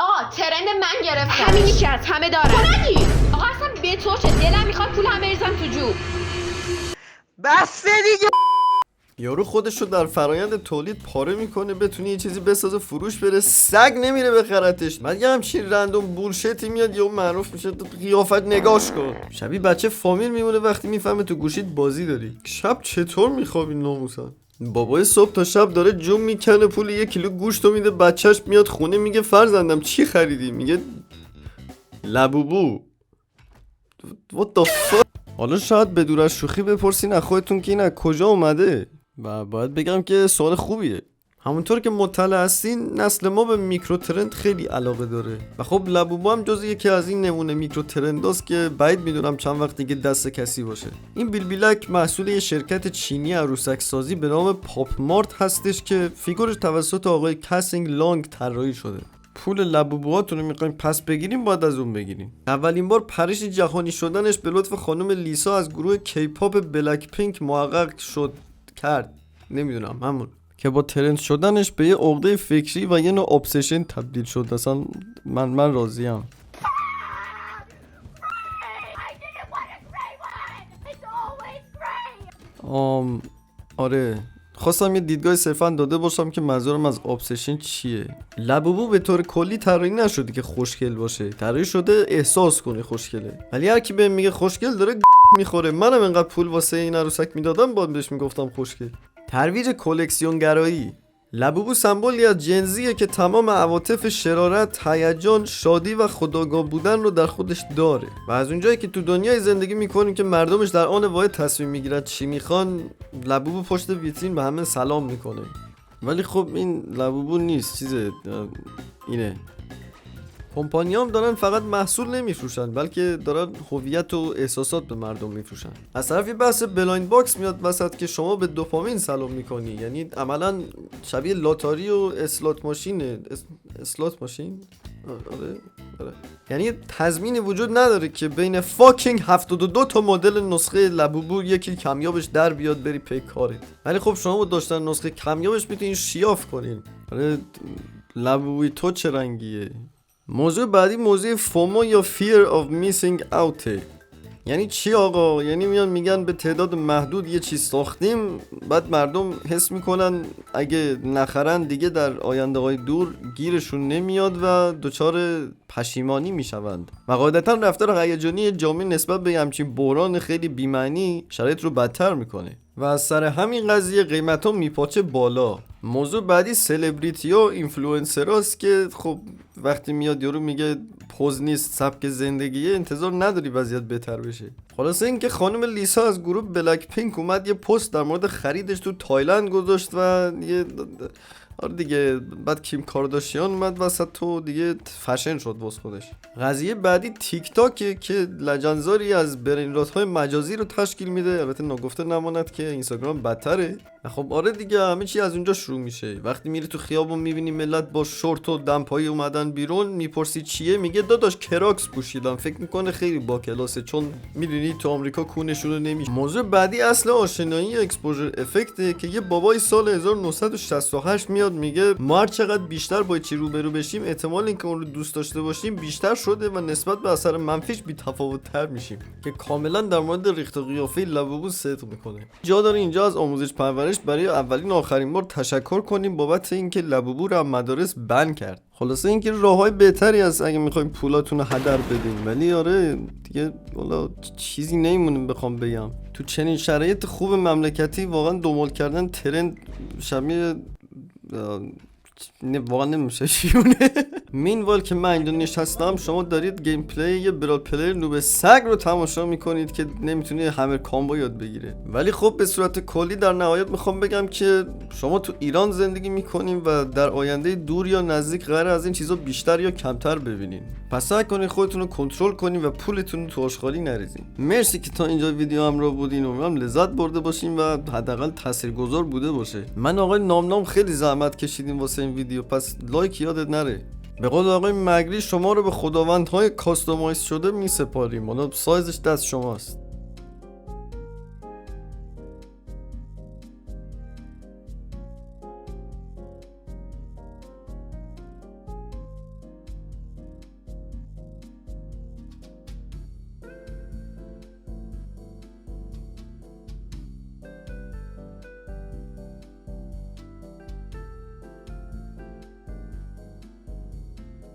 آقا ترند من گرفتم. همینی که از همه دارم. تو نگی. آقا اصلا به تو چه؟ دلم میخواد پول همه ریزم تو جو. بس دیگه. یارو خودشو در فرایند تولید پاره میکنه بتونه یه چیزی بسازه فروش بره، سگ نمیره بخرتش. بعد یه همچین رندوم بولشتی میاد یهو معروف میشه، قیافت نگاش کن. شبیه بچه فامیل میمونه وقتی میفهمه تو گوشیت بازی داری. شب چطور میخوابی ناموسن؟ بابای صبح تا شب داره جون میکنه پول 1 کیلو گوشتو میده، بچهش میاد خونه میگه فرزندم چی خریدی؟ میگه لبوبو. What the fuck؟ حالا شاید به دور از شوخی بپرسین از خودتون که این از کجا اومده و باید بگم که سوال خوبیه. همونطور که مطلع هستین نسل ما به میکرو ترند خیلی علاقه داره و خب لبوبو هم جز یکی از این نمونه میکرو ترنداست که بعید میدونم چند وقت دیگه دست کسی باشه. این بیلبیلک محصول یه شرکت چینی عروسک سازی به نام پاپ مارت هستش که فیگورش توسط آقای کاسینگ لانگ طراحی شده. پول لبوبوهاتون رو میخوایم پس بگیریم باید از اون بگیریم. اولین بار پریش جهانی شدنش به لطف خانم لیسا از گروه کیپاپ بلک پینک محقق شد کرد. نمیدونم همون که با ترند شدنش به یه عقده فکری و یه نوع ابسشن تبدیل شد. اصلا من راضیم. آره خواستم یه دیدگاه صرفا داده باشم که منظورم از ابسشن چیه. لبوبو به طور کلی طراحی نشده که خوشگل باشه، طراحی شده احساس کنه خوشگله. ولی هر کی بهم میگه خوشگل داره میخوره. منم انقدر پول واسه این عروسک میدادم باید بهش میگفتم خوشگل. ترویج کلکسیون گرایی. لبوبو سمبولی از جنزیه که تمام عواطف شرارت، هیجان، شادی و خودآگاه بودن رو در خودش داره و از اونجایی که تو دنیای زندگی میکنیم که مردمش در آن واحد تصمیم میگیرن چی میخوان، لبوبو پشت ویترین به همه سلام میکنه. ولی خب این لبوبو نیست، چیزه اینه. کمپانیام دارن فقط محصول نمیفروشن بلکه دارن هویت و احساسات به مردم میفروشن. از طرفی بحث بلایند باکس میاد وسط که شما به دوپامین سلام میکنی، یعنی عملا شبیه لاتاری و اسلات ماشینه. اسلات ماشین؟ آره. یعنی تضمینی وجود نداره که بین فاکینگ 72 تا مدل نسخه لبوبو یکی کمیابش در بیاد بری پی کارت. ولی خب شما با داشتن نسخه کمیابش میتونین شیاف کنین. آره لبوبوی تو چه رنگیه؟ موضوع بعدی موضوع فومو یا fear of missing out. یعنی چی آقا؟ یعنی میگن به تعداد محدود یه چیز ساختیم، بعد مردم حس میکنن اگه نخرن دیگه در آینده های دور گیرشون نمیاد و دچار پشیمانی میشوند و قاعدتا رفتار هیجانی جامعه نسبت به همچین بحران خیلی بی‌معنی شرایط رو بدتر میکنه و از سر همین قضیه قیمت ها میپاچه بالا. موضوع بعدی سلبریتی ها و اینفلوئنسراست که خب وقتی میاد یارو میگه پوز نیست سبک زندگیه، انتظار نداری وضعیت بهتر بشه. خلاصه این که خانم لیسا از گروه بلک پینک اومد یه پست در مورد خریدش تو تایلند گذاشت و یه آره دیگه بعد کیم کارداشیان اومد وسط تو دیگه فشن شد واسه خودش. قضیه بعدی تیک تاکه که لجنزاری از برین رات های مجازی رو تشکیل میده. البته ناگفته نماند که اینستاگرام بدتره. خب آره دیگه همه چی از اونجا شروع میشه. وقتی میری تو خیابون میبینی ملت با شورت و دمپایی اومدن بیرون، میپرسی چیه، میگه داداش کراکس پوشیدم. فکر میکنه خیلی با کلاسه چون میدونی تو آمریکا کونشون رو نمیشه. موضوع بعدی اصل آشنایی اکسپوژر افکته که یه بابای سال 1968 میاد میگه ما هر چقدر بیشتر با چی روبرو بشیم احتمال اینکه اون رو دوست داشته باشیم بیشتر شده و نسبت به اثر منفیش بی‌تفاوت‌تر میشیم، که کاملا در مورد ریخت و قیافه لبوبو صدق میکنه. جا داره اینجا از آموزش پرورش برای اولین آخرین بار تشکر کنیم بابت اینکه لبوبو رو مدارس بن کرد. خلاصه اینکه راههای بهتری هست اگه میخوایم پولاتون رو هدر بدیم، ولی آره دیگه والا چیزی نمیمونه بخوام بگم. تو چنین شرایط خوب مملکتی واقعا دنبال کردن ترند شبیه واقعا نمیشه چیونه. مینوال که من اینجا نشستم شما دارید گیم پلی یه برال پلیر نوب سگ رو تماشا میکنید که نمیتونه همه کامبو یاد بگیره. ولی خب به صورت کلی در نهایت میخوام بگم که شما تو ایران زندگی میکنین و در آینده دور یا نزدیک قراره از این چیزا بیشتر یا کمتر ببینین. پس سعی کنین خودتون رو کنترل کنین و پولتون رو تو آشغالی نریزین. مرسی که تا اینجا ویدیو همراه بودین. امیدوارم لذت برده باشین و حداقل تاثیرگذار بوده باشه. من آقای نام خیلی زحمت کشیدیم واسه این ویدیو، پس لایک یادت نره. به قول آقای مگری شما رو به خداوندهای کاستومایز شده می سپاریم. حالا سایزش دست شماست.